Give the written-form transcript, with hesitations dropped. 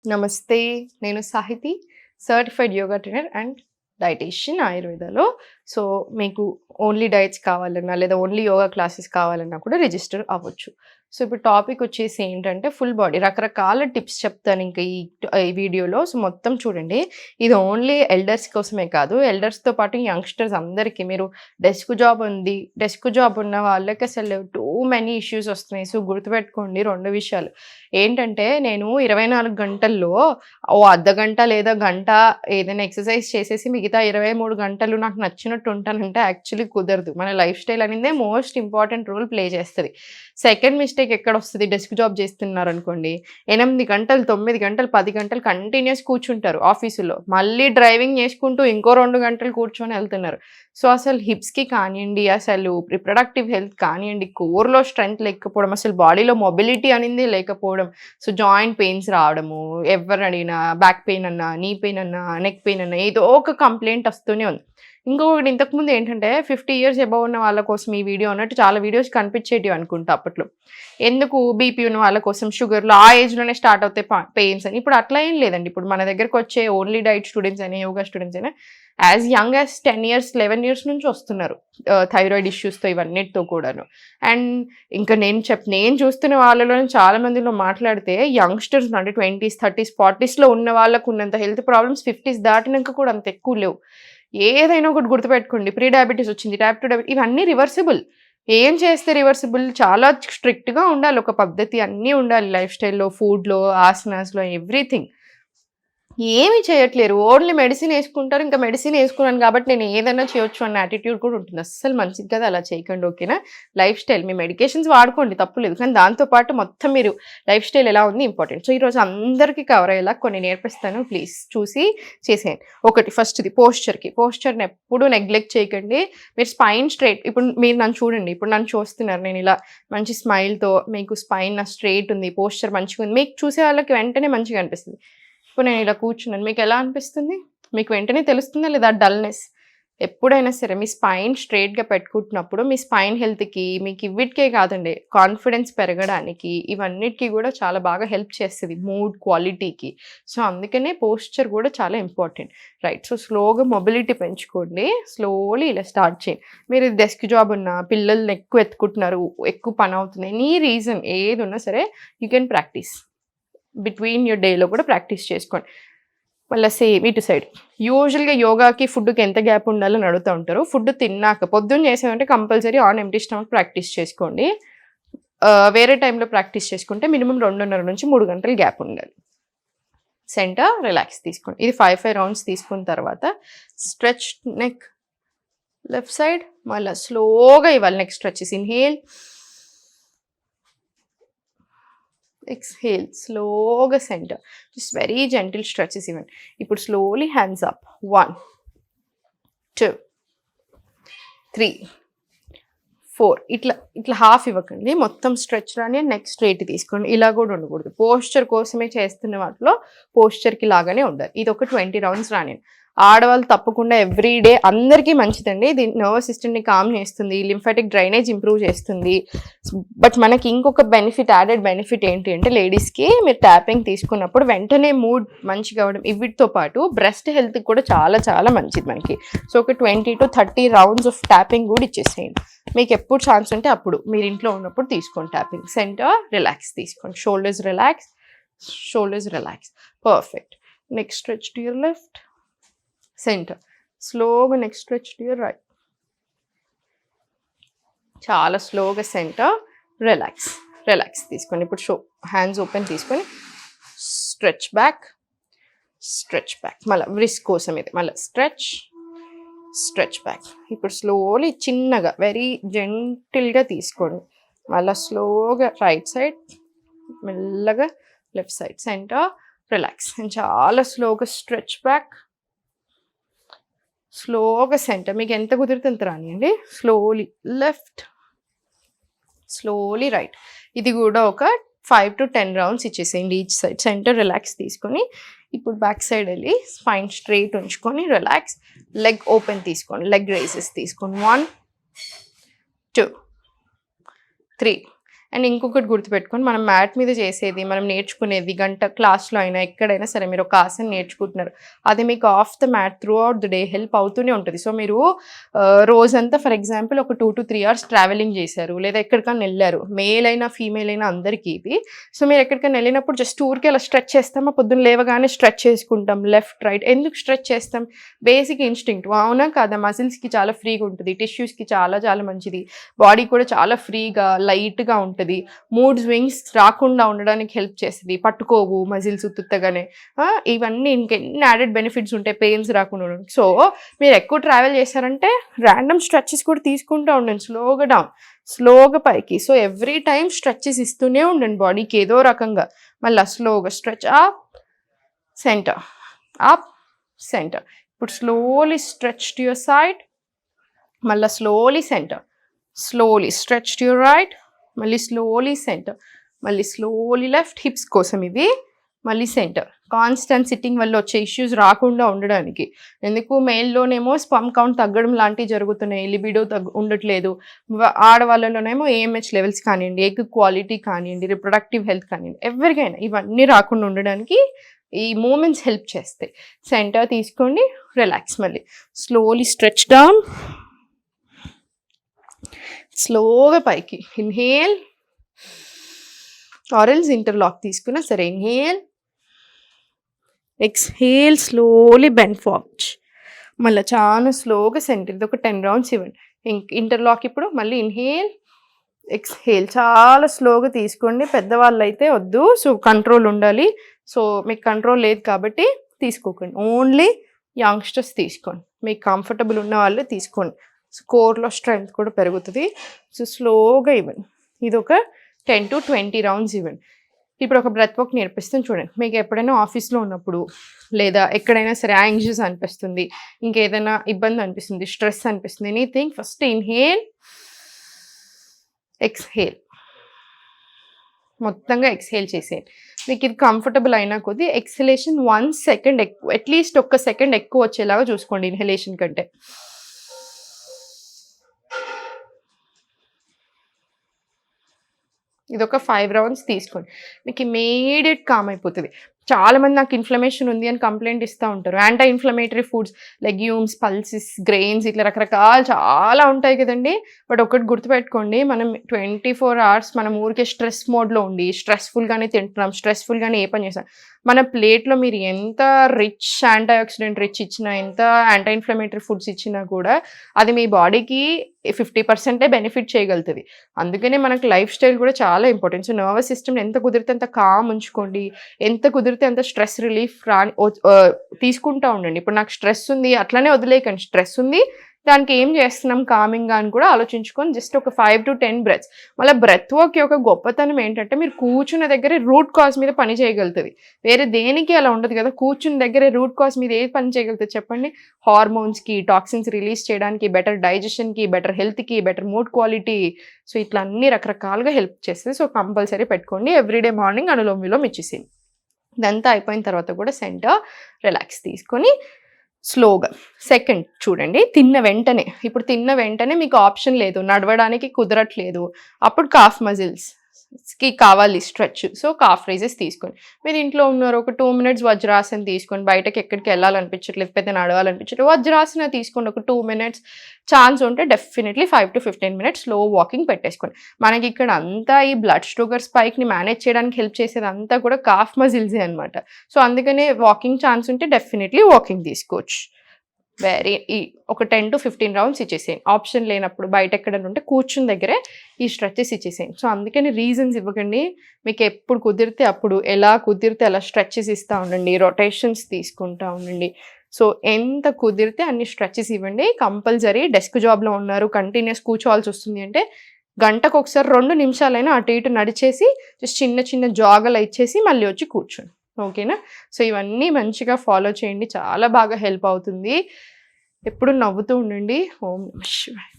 నమస్తే. నేను Sahiti, certified yoga trainer and dietician ఆయుర్వేదాలో. సో, మీకు ఓన్లీ డైట్స్ కావాలన్నా, లేదా ఓన్లీ యోగా క్లాసెస్ కావాలన్నా కూడా రిజిస్టర్ అవ్వచ్చు. సో, ఇప్పుడు టాపిక్ వచ్చేసి ఏంటంటే ఫుల్ బాడీ రకరకాల టిప్స్ చెప్తాను ఇంక ఈ వీడియోలో. సో, మొత్తం చూడండి. ఇది ఓన్లీ ఎల్డర్స్ కోసమే కాదు, ఎల్డర్స్‌తో పాటు యంగ్‌స్టర్స్ అందరికీ. మీరు డెస్క్ జాబ్ ఉంది, డెస్క్ జాబ్ ఉన్న వాళ్ళకి అసలు టూ మెనీ ఇష్యూస్ వస్తున్నాయి. సో, గుర్తుపెట్టుకోండి 2 విషయాలు. ఏంటంటే నేను 24 గంటల్లో ఓ అర్ధగంట లేదా గంట ఏదైనా ఎక్సర్సైజ్ చేసేసి మిగతా 23 గంటలు నాకు నచ్చినట్టు ఉంటానంటే యాక్చువల్లీ కుదరదు. మన లైఫ్ స్టైల్ అనేదే మోస్ట్ ఇంపార్టెంట్ రోల్ ప్లే చేస్తది. సెకండ్ మిస్టేక్ ఎక్కడొస్తది, డెస్క్ జాబ్ చేస్తున్నారనుకోండి, 8 గంటలు, 9 గంటలు, 10 గంటలు కంటిన్యూస్ కూర్చుంటారు ఆఫీసులో. మళ్ళీ డ్రైవింగ్ చేసుకుంటూ ఇంకో 2 గంటలు కూర్చొని ఎళ్తున్నారు. సో, అసలు హిప్స్‌కి కానియండి, అసలు రిప్రొడక్టివ్ హెల్త్ కానియండి, కోర్‌లో స్ట్రెంత్ లేకపోవడం, అసలు బాడీలో మొబిలిటీ అనేది లేకపోవడం, సో, జాయింట్ పెయిన్స్ రావడము, ఎవరిని అడిగినా బ్యాక్ పెయిన్ అన్నా, నీ పెయిన్ అన్నా, నెక్ పెయిన్ అన్నా ఏదో ఒక కంప్లెయింట్ వస్తూనే ఉంది. ఇంకొకటి ఇంతకుముందు ఏంటంటే 50 ఇయర్స్ అబోవ్ ఉన్న వాళ్ళ కోసం ఈ వీడియో అన్నట్టు చాలా వీడియోస్ కనిపించేటివి అనుకుంటా అప్పట్లో. ఎందుకు బీపీ ఉన్న వాళ్ళ కోసం షుగర్‌లు ఆ ఏజ్‌లోనే స్టార్ట్ అవుతాయి పెయిన్స్ అని. ఇప్పుడు అట్లా ఏం లేదండి. ఇప్పుడు మన దగ్గరకొచ్చే ఓన్లీ డైట్ స్టూడెంట్స్ అయినా, యోగా స్టూడెంట్స్ అయినా as young as 10 years, 11 years నుంచి వస్తున్నారు. థైరాయిడ్ ఇష్యూస్‌తో ఇవన్నిటితో కూడాను. అండ్ ఇంకా నేను చూస్తున్న వాళ్ళలోనే చాలా మందిలో మాట్లాడితే యంగ్‌స్టర్స్ అంటే 20స్, 30స్, 40స్‌లో ఉన్న వాళ్ళకు ఉన్నంత హెల్త్ ప్రాబ్లమ్స్ 50స్ దాటినంక కూడా అంత ఎక్కువ లేవు. ఏదైనా ఒకటి గుర్తుపెట్టుకోండి. ప్రీ డయాబెటిస్ వచ్చింది, టైప్ 2 ఇవన్నీ రివర్సిబుల్. ఏం చేస్తే రివర్సిబుల్? చాలా స్ట్రిక్ట్‌గా ఉండాలి. ఒక పద్ధతి అన్నీ ఉండాలి. లైఫ్ స్టైల్‌లో, ఫుడ్‌లో, ఆసనాస్‌లో ఎవ్రీథింగ్. ఏమి చేయట్లేరు. Only medicine యేసుకుంటారు. ఇంకా మెడిసిన్ యేసుకున్నాను కాబట్టి నేను ఏదైనా చేయొచ్చు అన్న యాటిట్యూడ్ కూడా ఉంటుంది. అస్సలు మంచిది కాదు. అలా చేయకండి. ఓకేనా? లైఫ్ స్టైల్ మీ మెడికేషన్స్ వాడుకోండి తప్పులేదు. కానీ దాంతో పాటు మొత్తం మీరు లైఫ్ స్టైల్ ఎలా ఉంది ఇంపార్టెంట్. సో, ఈరోజు అందరికీ కవర్ అయ్యేలా కొన్ని నేర్పిస్తాను. ప్లీజ్ చూసి చేసేయండి. ఒకటి ఫస్ట్‌ది పోస్చర్‌కి. పోస్చర్‌ని ఎప్పుడూ నెగ్లెక్ట్ చేయకండి. మీరు స్పైన్ స్ట్రెయిట్ ఇప్పుడు మీరు నన్ను చూడండి. ఇప్పుడు నన్ను చూస్తున్నారు. నేను ఇలా మంచి స్మైల్‌తో మీకు స్పైన్ నా స్ట్రెయిట్ ఉంది. పోస్చర్ మంచిగా ఉంది. మీకు చూసే వాళ్ళకి వెంటనే మంచిగా అనిపిస్తుంది. ఇప్పుడు నేను ఇలా కూర్చున్నాను. మీకెలా అనిపిస్తుంది? మీకు వెంటనే తెలుస్తుందా లేదా డల్‌నెస్? ఎప్పుడైనా సరే మీ స్పైన్ స్ట్రెయిట్‌గా పెట్టుకుంటున్నప్పుడు మీ స్పైన్ హెల్త్‌కి మీకు ఇవిటికే కాదండి, కాన్ఫిడెన్స్ పెరగడానికి ఇవన్నిటికి కూడా చాలా బాగా హెల్ప్ చేస్తది. మూడ్ క్వాలిటీకి. సో, అందుకనే పోస్చర్ కూడా చాలా ఇంపార్టెంట్. రైట్. సో, స్లోగా మొబిలిటీ పెంచుకోండి. స్లోలీ ఇలా స్టార్ట్ చేయండి. మీరు డెస్క్ జాబ్ ఉన్నా, పిల్లల్ని ఎక్కువ ఎత్తుకుంటున్నారు, ఎక్కువ పని అవుతుంది. ఎనీ రీజన్ ఏదున్నా సరే you can practise. Between your డేలో కూడా ప్రాక్టీస్ చేసుకోండి. మళ్ళీ సేమ్ ఇటు సైడ్. యూజువల్‌గా యోగాకి, ఫుడ్‌కి ఎంత గ్యాప్ ఉండాలని అడుగుతా ఉంటారు. ఫుడ్ తిన్నాక పొద్దున్న చేసామంటే compulsory on empty stomach practice చేసుకోండి. వేరే టైంలో ప్రాక్టీస్ చేసుకుంటే మినిమమ్ 2:30 నుంచి 3 గంటలు గ్యాప్ ఉండాలి. సెంటర్ రిలాక్స్ తీసుకోండి. ఇది 5 రౌండ్స్ తీసుకున్న తర్వాత స్ట్రెచ్ నెక్ లెఫ్ట్ సైడ్, మళ్ళీ స్లోగా ఇవ్వాలి నెక్ స్ట్రెచెస్. ఇన్హేల్, ఎక్స్‌హేల్, స్లోగా centre. Just very gentle stretches ఇవ్వండి. ఇప్పుడు స్లోలీ హ్యాండ్స్ అప్. 1, 2, 3, 4 ఇట్లా హాఫ్ ఇవ్వకండి. మొత్తం స్ట్రెచ్ రాని నెక్ స్ట్రెయిట్ తీసుకోండి. ఇలా కూడా ఉండకూడదు. పోస్చర్ కోసమే చేస్తున్న వాటిలో పోస్చర్‌కి లాగానే ఉండాలి. ఇది ఒక 20 రౌండ్స్ రానియండి. ఆడవాళ్ళు తప్పకుండా ఎవ్రీ డే అందరికీ మంచిదండి. ఇది నర్వస్ సిస్టమ్‌ని కామ్ చేస్తుంది. లింఫాటిక్ డ్రైనేజ్ ఇంప్రూవ్ చేస్తుంది. బట్ మనకి ఇంకొక యాడెడ్ బెనిఫిట్ ఏంటి అంటే లేడీస్‌కి మీరు ట్యాపింగ్ తీసుకున్నప్పుడు వెంటనే మూడ్ మంచిగా అవ్వడం, వీటితో పాటు బ్రెస్ట్ హెల్త్‌కి కూడా చాలా చాలా మంచిది మనకి. సో, ఒక 20-30 రౌండ్స్ ఆఫ్ ట్యాపింగ్ కూడా ఇచ్చేసేయండి. మీకు ఎప్పుడు ఛాన్స్ ఉంటే అప్పుడు మీరు ఇంట్లో ఉన్నప్పుడు తీసుకోండి ట్యాపింగ్. సెంటర్ రిలాక్స్ తీసుకోండి. Shoulders relax, shoulders relax. Perfect. Neck stretch to your left. Centre. స్లోగా neck stretch to your right. చాలా స్లోగా సెంటర్. రిలాక్స్, రిలాక్స్ తీసుకోండి. ఇప్పుడు హ్యాండ్స్ ఓపెన్ తీసుకొని స్ట్రెచ్ బ్యాక్, స్ట్రెచ్ బ్యాక్. మళ్ళీ రిస్ట్ కోసం ఇది. మళ్ళీ స్ట్రెచ్, స్ట్రెచ్ బ్యాక్. ఇప్పుడు స్లోలీ చిన్నగా వెరీ జెంటిల్గా తీసుకోండి. మళ్ళీ స్లోగా రైట్ సైడ్, మెల్లగా left side. Centre, relax. And చాలా స్లోగా స్ట్రెచ్ బ్యాక్, స్లోగా సెంటర్. మీకు ఎంత కుదిరితే అంత రానియండి. Slowly left, slowly right. ఇది కూడా ఒక 5-10 రౌండ్స్ ఇచ్చేసేయండి ఈచ్ సైడ్. సెంటర్ రిలాక్స్ తీసుకొని ఇప్పుడు బ్యాక్ సైడ్ వెళ్ళి స్పైన్ స్ట్రెయిట్ ఉంచుకొని రిలాక్స్. లెగ్ ఓపెన్ తీసుకోండి. లెగ్ రైజెస్ తీసుకోండి. 1, 2, 3. అండ్ ఇంకొకటి గుర్తుపెట్టుకొని మనం మ్యాట్ మీద చేసేది, మనం నేర్చుకునేది గంట క్లాస్లో అయినా ఎక్కడైనా సరే మీరు ఒక ఆసన నేర్చుకుంటున్నారు, అది మీకు off the mat throughout the day help అవుతూనే ఉంటుంది. సో మీరు రోజంతా ఫర్ ఎగ్జాంపుల్ ఒక 2 to 3 hours ట్రావెలింగ్ చేశారు, లేదా ఎక్కడికైనా వెళ్ళారు, మేల్ అయినా ఫీమేల్ అయినా అందరికీ ఇది. సో మీరు ఎక్కడికైనా వెళ్ళినప్పుడు జస్ట్ ఊరికే అలా స్ట్రెచ్ చేస్తామా, పొద్దున్న లేవగానే స్ట్రెచ్ చేసుకుంటాం లెఫ్ట్ రైట్. ఎందుకు స్ట్రెచ్ చేస్తాం? బేసిక్ ఇన్స్టింక్ట్, అవునా కాదా? మజిల్స్కి చాలా ఫ్రీగా ఉంటుంది, టిష్యూస్కి చాలా చాలా మంచిది, బాడీ కూడా చాలా ఫ్రీగా లైట్గా ఉంటుంది, మూడ్ స్వింగ్స్ రాకుండా ఉండడానికి హెల్ప్ చేస్తుంది, పట్టుకోవు మజిల్స్ ఉత్తుత్తగానే. ఇవన్నీ ఇంకెన్ని యాడెడ్ బెనిఫిట్స్ ఉంటాయి పెయిన్స్ రాకుండా ఉండడానికి. సో మీరు ఎక్కువ ట్రావెల్ చేశారంటే ర్యాండమ్ స్ట్రెచెస్ కూడా తీసుకుంటూ ఉండండి, స్లోగా డౌన్, స్లోగా పైకి. సో ఎవ్రీ టైం స్ట్రెచెస్ ఇస్తూనే ఉండండి బాడీకి ఏదో రకంగా. మళ్ళీ స్లోగా stretch up centre, up centre. ఇప్పుడు slowly stretch to your side, మళ్ళీ slowly centre, slowly stretch to your right, మళ్ళీ స్లోలీ సెంటర్, మళ్ళీ స్లోలీ లెఫ్ట్. హిప్స్ కోసం ఇవి, మళ్ళీ సెంటర్. కాన్స్టెంట్ సిట్టింగ్ వల్ల వచ్చే ఇష్యూస్ రాకుండా ఉండడానికి. ఎందుకు మెయిల్లోనేమో స్పర్మ్ కౌంట్ తగ్గడం లాంటివి జరుగుతున్నాయి, లిబిడో ఉండట్లేదు. ఆడవాళ్ళలోనేమో ఏఎంహెచ్ లెవెల్స్ కానివ్వండి, ఎగ్ క్వాలిటీ కానివ్వండి, రిప్రొడక్టివ్ హెల్త్ కానివ్వండి, ఎవరికైనా ఇవన్నీ రాకుండా ఉండడానికి ఈ మూమెంట్స్ హెల్ప్ చేస్తాయి. సెంటర్ తీసుకోండి, రిలాక్స్, మళ్ళీ స్లోలీ స్ట్రెచ్ డౌన్, స్లోగా పైకి. ఇన్హేల్ ఆరెల్స్ ఇంటర్లాక్ తీసుకున్నా సరే, inhale exhale, slowly bend forward, మళ్ళీ చాలా స్లోగా సెంటర్. ఇది ఒక 10 rounds ఇవ్వండి. ఇంటర్లాక్ ఇప్పుడు మళ్ళీ ఇన్హేల్ ఎక్స్హేల్, చాలా స్లోగా తీసుకోండి. పెద్దవాళ్ళు అయితే వద్దు, సో కంట్రోల్ ఉండాలి. సో మీకు కంట్రోల్ లేదు కాబట్టి తీసుకోకండి, ఓన్లీ యంగ్స్టర్స్ తీసుకోండి, మీకు కంఫర్టబుల్ ఉన్న వాళ్ళు తీసుకోండి. కోర్లో స్ట్రెంగ్త్ కూడా పెరుగుతుంది. సో స్లోగా ఇవ్వండి. ఇది ఒక 10 to 20 rounds ఇవ్వండి. ఇప్పుడు ఒక బ్రెత్ వర్క్ నేర్పిస్తాను చూడండి. మీకు ఎప్పుడైనా ఆఫీస్లో ఉన్నప్పుడు లేదా ఎక్కడైనా సరే యాంగ్జియస్ అనిపిస్తుంది, ఇంకేదైనా ఇబ్బంది అనిపిస్తుంది, స్ట్రెస్ అనిపిస్తుంది, ఎనీథింగ్, ఫస్ట్ ఇన్హేల్ ఎక్స్హేల్, మొత్తంగా ఎక్స్హేల్ చేసేయండి. మీకు ఇది కంఫర్టబుల్ అయినా కొద్దీ ఎక్స్హలేషన్ 1 second ఎక్కువ, అట్లీస్ట్ 1 second ఎక్కువ వచ్చేలాగా చూసుకోండి ఇన్హలేషన్ కంటే. ఇది ఒక 5 rounds తీసుకోండి, మీకు ఇమీడియట్ కామ్ అయిపోతుంది. చాలామంది నాకు ఇన్ఫ్లమేషన్ ఉంది అని కంప్లైంట్ ఇస్తూ ఉంటారు. Anti inflammatory foods, legumes, pulses, grains, ఇట్లా రకరకాలు చాలా ఉంటాయి కదండి. బట్ ఒకటి గుర్తుపెట్టుకోండి, మనం 24 hours మనం ఊరికే స్ట్రెస్ మోడ్లో ఉండి స్ట్రెస్ఫుల్గానే తింటున్నాం, స్ట్రెస్ఫుల్గానే ఏ పని చేస్తాం. మన ప్లేట్లో మీరు ఎంత రిచ్ యాంటీ ఆక్సిడెంట్ రిచ్ ఇచ్చినా, ఎంత యాంటీ ఇన్ఫ్లమేటరీ ఫుడ్స్ ఇచ్చినా కూడా అది మీ బాడీకి 50% బెనిఫిట్ చేయగలుగుతుంది. అందుకనే మనకు లైఫ్ స్టైల్ కూడా చాలా ఇంపార్టెంట్. సో నర్వస్ సిస్టమ్ ఎంత కుదిరితే అంత కామ్ ఉంచుకోండి, ఎంత కుదిరితే అంత స్ట్రెస్ రిలీఫ్ తీసుకుంటూ ఉండండి. ఇప్పుడు నాకు స్ట్రెస్ ఉంది అట్లనే వదిలేయకండి, స్ట్రెస్ ఉంది దానికి ఏం చేస్తున్నాం కామింగ్గా అని కూడా ఆలోచించుకొని జస్ట్ ఒక 5 to 10 breaths. మళ్ళీ బ్రెత్ వర్క్ యొక్క గొప్పతనం ఏంటంటే మీరు కూర్చున్న దగ్గరే రూట్ కాజ్ మీద పని చేయగలుగుతుంది. వేరే దేనికి అలా ఉండదు కదా, కూర్చున్న దగ్గరే రూట్ కాజ్ మీద ఏది పని చేయగలుగుతుంది చెప్పండి? హార్మోన్స్కి, టాక్సిన్స్ రిలీజ్ చేయడానికి, బెటర్ డైజెషన్కి, బెటర్ హెల్త్కి, బెటర్ మూడ్ క్వాలిటీ. సో ఇట్లా అన్ని రకరకాలుగా హెల్ప్ చేస్తుంది. సో కంపల్సరీ పెట్టుకోండి. ఎవ్రీడే మార్నింగ్ అనులోమ్ విలోమ్ ఇచ్చేసింది. ఇదంతా అయిపోయిన తర్వాత కూడా సెంటర్ రిలాక్స్ తీసుకొని స్లోగా సెకండ్ చూడండి. తిన్న వెంటనే మీకు ఆప్షన్ లేదు, నడవడానికి కుదరట్లేదు, అప్పుడు కాఫ్ మజిల్స్కి కావాలి స్ట్రెచ్. సో కాఫ్ రైజెస్ తీసుకోండి. మీరు ఇంట్లో ఉన్నారు, ఒక 2 minutes వజ్రాసన తీసుకోండి. బయటకి ఎక్కడికి వెళ్ళాలనిపించట్లేదు, పెద్ద నడవాలనిపించట్లేదు, వజ్రాసన తీసుకోండి ఒక 2 minutes. ఛాన్స్ ఉంటే definitely 5 to 15 minutes slow walking పెట్టేసుకోండి. మనకి ఇక్కడ అంతా ఈ బ్లడ్ షుగర్ స్పైక్ని మేనేజ్ చేయడానికి హెల్ప్ చేసేది అంతా కూడా కాఫ్ మజిల్సే అనమాట. సో అందుకనే వాకింగ్ ఛాన్స్ ఉంటే డెఫినెట్లీ వాకింగ్ తీసుకోవచ్చు. ఒక 10 to 15 rounds ఇచ్చేసేయండి. ఆప్షన్ లేనప్పుడు బయట ఎక్కడైనా ఉంటే కూర్చుని దగ్గరే ఈ స్ట్రెచెస్ ఇచ్చేసేయండి. సో అందుకని రీజన్స్ ఇవ్వకండి, మీకు ఎప్పుడు కుదిరితే అప్పుడు, ఎలా కుదిరితే అలా స్ట్రెచెస్ ఇస్తూ ఉండండి, రొటేషన్స్ తీసుకుంటూ ఉండండి. సో ఎంత కుదిరితే అన్ని స్ట్రెచెస్ ఇవ్వండి. కంపల్సరీ డెస్క్ జాబ్లో ఉన్నారు, కంటిన్యూస్ కూర్చోవాల్సి వస్తుంది అంటే గంటకు ఒకసారి 2 నిమిషాలైనా అటు ఇటు నడిచేసి జస్ట్ చిన్న చిన్న జాగలు ఇచ్చేసి మళ్ళీ వచ్చి కూర్చోండి. ఓకేనా? సో ఇవన్నీ మంచిగా ఫాలో చేయండి, చాలా బాగా హెల్ప్ అవుతుంది. ఎప్పుడు నవ్వుతూ ఉండండి. ఓం నమః శివాయ.